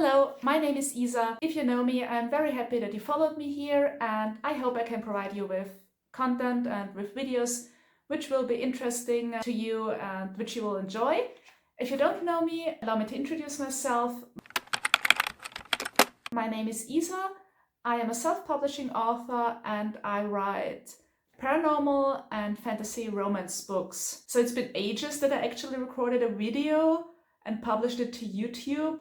Hello, my name is Isa. If you know me, I'm very happy that you followed me here, and I hope I can provide you with content and with videos which will be interesting to you and which you will enjoy. If you don't know me, allow me to introduce myself. My name is Isa. I am a self-publishing author and I write paranormal and fantasy romance books. So it's been ages that I actually recorded a video and published it to YouTube.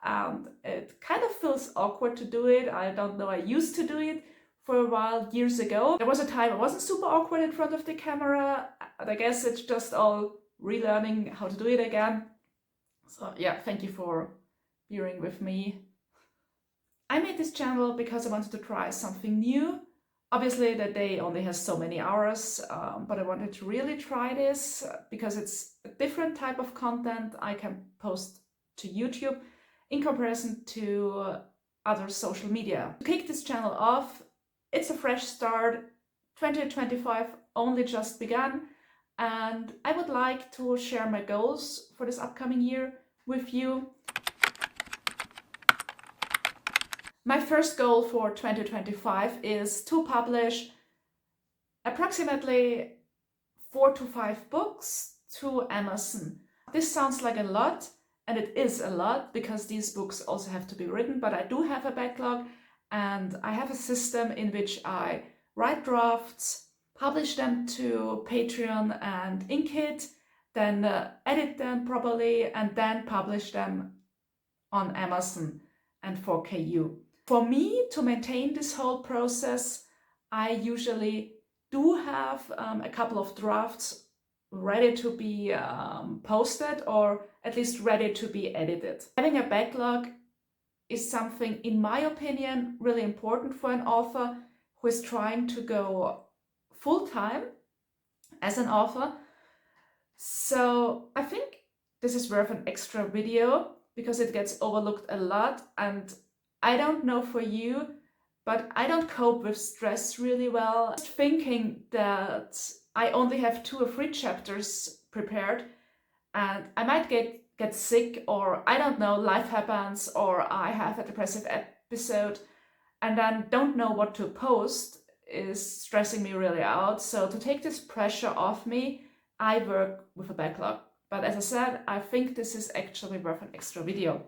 And it kind of feels awkward to do it. I don't know, I used to do it for a while years ago. There was a time I wasn't super awkward in front of the camera, but I guess it's just all relearning how to do it again. So yeah, thank you for bearing with me. I made this channel because I wanted to try something new. Obviously the day only has so many hours, but I wanted to really try this because it's a different type of content I can post to YouTube in comparison to other social media. To kick this channel off, it's a fresh start. 2025 only just began, and I would like to share my goals for this upcoming year with you. My first goal for 2025 is to publish approximately 4 to 5 books to Amazon. This sounds like a lot, and it is a lot because these books also have to be written, but I do have a backlog and I have a system in which I write drafts, publish them to Patreon and Inkitt, then edit them properly and then publish them on Amazon and for KU. For me to maintain this whole process, I usually do have a couple of drafts ready to be posted or at least ready to be edited. Having a backlog is something, in my opinion, really important for an author who is trying to go full-time as an author. So I think this is worth an extra video because it gets overlooked a lot, and I don't know for you, but I don't cope with stress really well. Just thinking that I only have 2 or 3 chapters prepared and I might get sick, or I don't know, life happens, or I have a depressive episode and then don't know what to post is stressing me really out. So to take this pressure off me, I work with a backlog. But as I said, I think this is actually worth an extra video.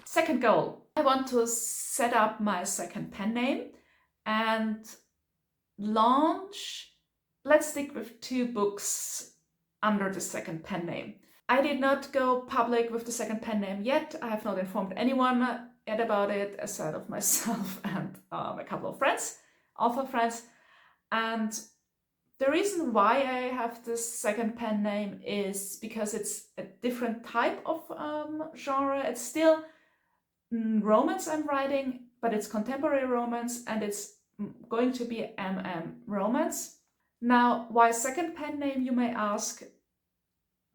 Second goal, I want to set up my second pen name and launch, let's stick with 2 books under the second pen name. I did not go public with the second pen name yet. I have not informed anyone yet about it, aside of myself and a couple of friends, author friends. And the reason why I have this second pen name is because it's a different type of genre. It's still romance I'm writing, but it's contemporary romance and it's going to be romance. Now, why second pen name, you may ask?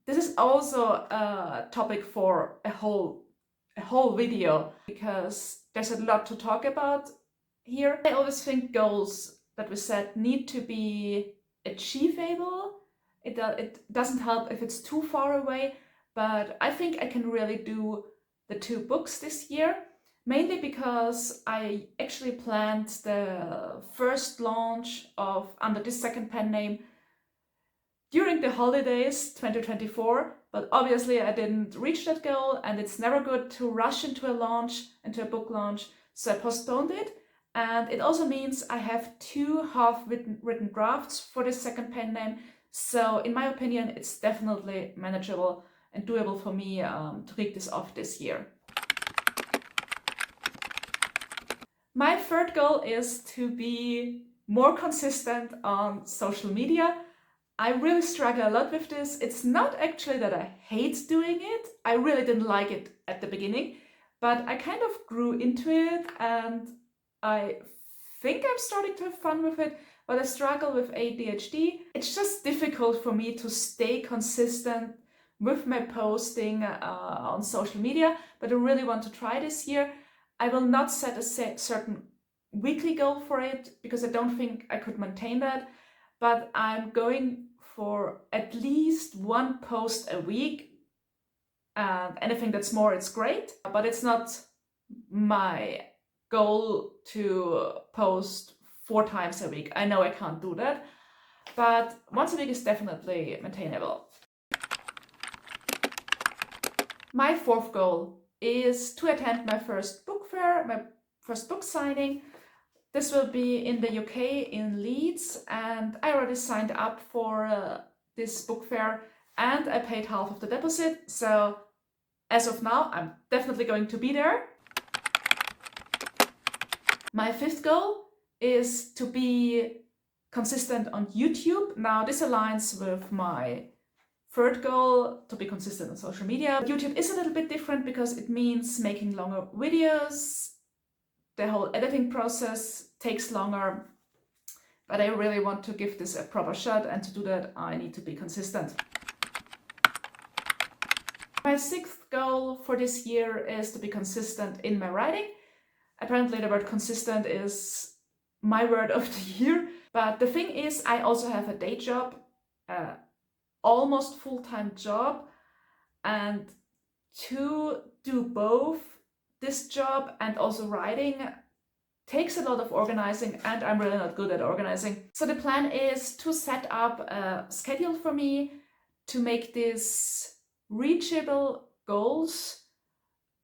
This is also a topic for a whole video because there's a lot to talk about here. I always think goals that we set need to be achievable. It doesn't help if it's too far away, but I think I can really do the 2 books this year, mainly because I actually planned the first launch of under this second pen name during the holidays 2024, but obviously I didn't reach that goal, and it's never good to rush into a book launch, so I postponed it. And it also means I have 2 half-written drafts for this second pen name, so in my opinion it's definitely manageable and doable for me to kick this off this year. My third goal is to be more consistent on social media. I really struggle a lot with this. It's not actually that I hate doing it. I really didn't like it at the beginning, but I kind of grew into it and I think I'm starting to have fun with it, but I struggle with ADHD. It's just difficult for me to stay consistent with my posting on social media, but I really want to try this year. I will not set a certain weekly goal for it because I don't think I could maintain that, but I'm going for at least 1 post a week and anything that's more, it's great, but it's not my goal to post 4 times a week. I know I can't do that, but once a week is definitely maintainable. My 4th goal is to attend my first book fair, my first book signing. This will be in the UK in Leeds, and I already signed up for this book fair and I paid half of the deposit. So as of now, I'm definitely going to be there. My 5th goal is to be consistent on YouTube. Now this aligns with my 3rd goal, to be consistent on social media. YouTube is a little bit different because it means making longer videos. The whole editing process takes longer, but I really want to give this a proper shot, and to do that I need to be consistent. My 6th goal for this year is to be consistent in my writing. Apparently the word consistent is my word of the year, but the thing is I also have a day job, almost full-time job, and to do both this job and also writing takes a lot of organizing, and I'm really not good at organizing. So the plan is to set up a schedule for me, to make this reachable goals,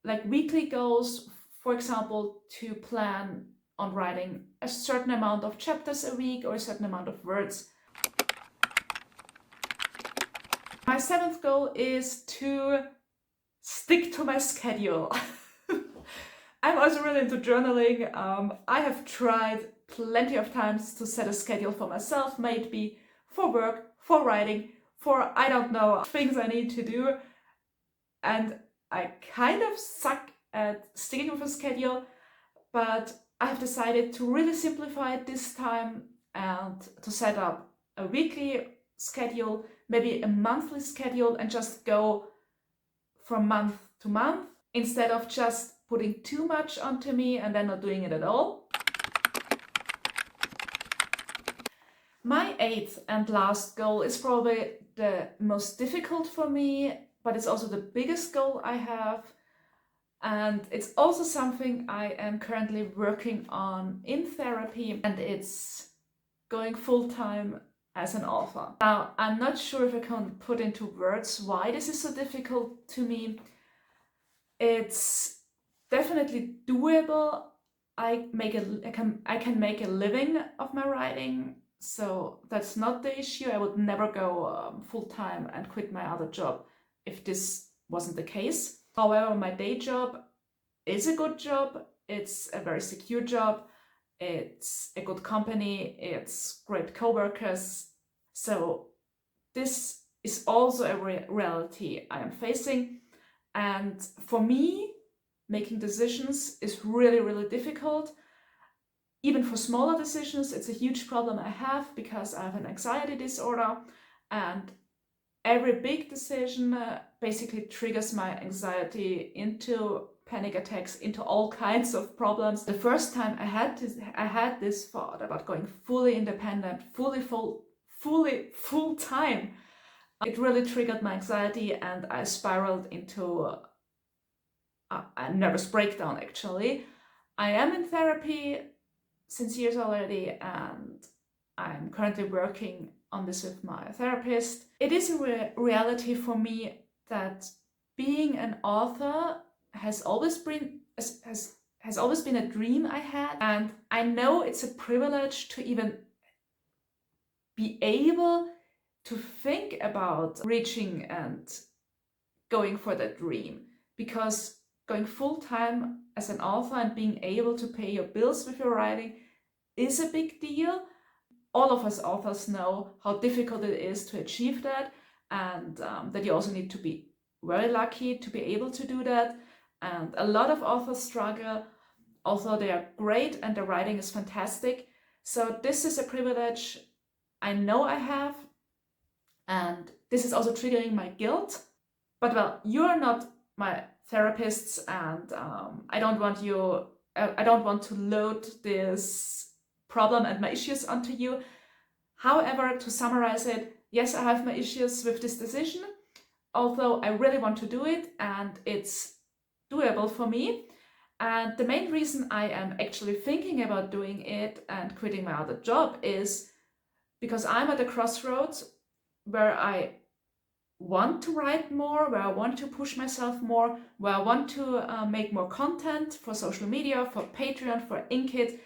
like weekly goals. For example, to plan on writing a certain amount of chapters a week or a certain amount of words. My 7th goal is to stick to my schedule. I'm also really into journaling. I have tried plenty of times to set a schedule for myself, maybe for work, for writing, for I don't know, things I need to do. And I kind of suck at sticking with a schedule, but I have decided to really simplify it this time and to set up a weekly schedule, maybe a monthly schedule, and just go from month to month instead of just putting too much onto me and then not doing it at all. My 8th and last goal is probably the most difficult for me, but it's also the biggest goal I have. And it's also something I am currently working on in therapy, and it's going full-time as an author. Now, I'm not sure if I can put into words why this is so difficult to me. It's definitely doable. I can make a living of my writing, so that's not the issue. I would never go full-time and quit my other job if this wasn't the case. However, my day job is a good job. It's a very secure job. It's a good company. It's great co-workers. So this is also a reality I am facing. And for me, making decisions is really, really difficult. Even for smaller decisions, it's a huge problem I have because I have an anxiety disorder, and every big decision basically triggers my anxiety into panic attacks, into all kinds of problems. The first time I had this thought about going fully independent, fully full-time, it really triggered my anxiety, and I spiraled into a nervous breakdown, actually. I am in therapy since years already, and I'm currently working on this with my therapist. It is a reality for me that being an author has always been a dream I had, and I know it's a privilege to even be able to think about reaching and going for that dream, because going full-time as an author and being able to pay your bills with your writing is a big deal. All of us authors know how difficult it is to achieve that, and that you also need to be very lucky to be able to do that. And a lot of authors struggle, although they are great and their writing is fantastic. So this is a privilege I know I have, and this is also triggering my guilt. But well, you're not my therapists, and I don't want to load this problem and my issues onto you. However, to summarize it, yes, I have my issues with this decision. although I really want to do it and it's doable for me. And the main reason I am actually thinking about doing it and quitting my other job is because I'm at a crossroads where I want to write more, where I want to push myself more, where I want to make more content for social media, for Patreon, for Inkitt.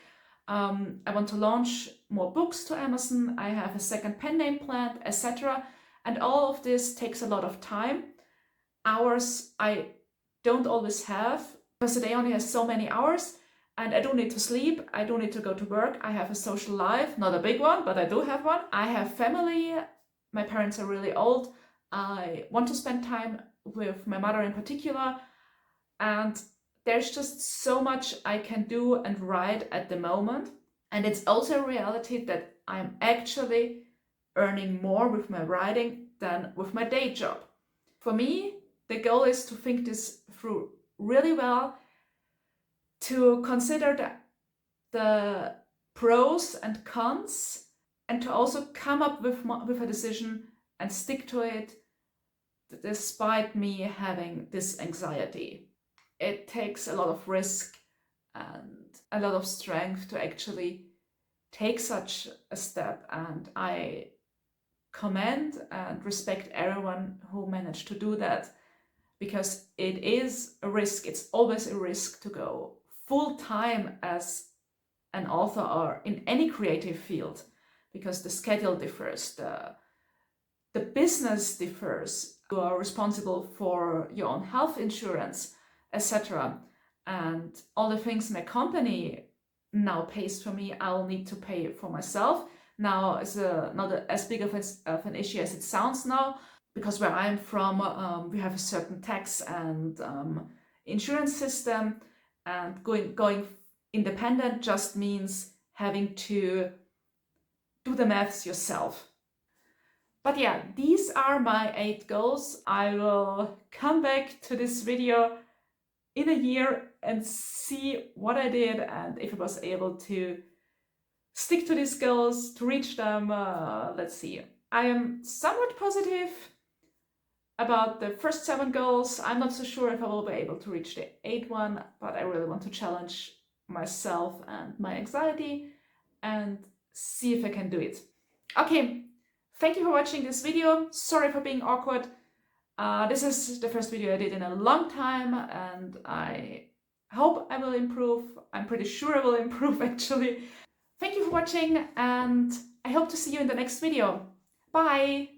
I want to launch more books to Amazon. I have a second pen name planned, etc. And all of this takes a lot of time. Hours I don't always have, because the day only has so many hours, and I do need to sleep, I do need to go to work, I have a social life, not a big one, but I do have one. I have family, my parents are really old, I want to spend time with my mother in particular, and there's just so much I can do and write at the moment. And it's also a reality that I'm actually earning more with my writing than with my day job. For me, the goal is to think this through really well, to consider the pros and cons, and to also come up with a decision and stick to it despite me having this anxiety. It takes a lot of risk and a lot of strength to actually take such a step, and I commend and respect everyone who managed to do that, because it is a risk. It's always a risk to go full-time as an author or in any creative field, because the schedule differs, the business differs. You are responsible for your own health insurance, etc. And all the things my company now pays for me, I'll need to pay for myself. Now it's not as big of an issue as it sounds now, because where I'm from, we have a certain tax and insurance system, and going independent just means having to do the maths yourself. But yeah, these are my 8 goals. I will come back to this video in a year and see what I did and if I was able to stick to these goals, to reach them. Let's see. I am somewhat positive about the first 7 goals. I'm not so sure if I will be able to reach the 8th one, but I really want to challenge myself and my anxiety and see if I can do it. Okay, thank you for watching this video. Sorry for being awkward. This is the first video I did in a long time, and I hope I will improve. I'm pretty sure I will improve, actually. Thank you for watching, and I hope to see you in the next video. Bye!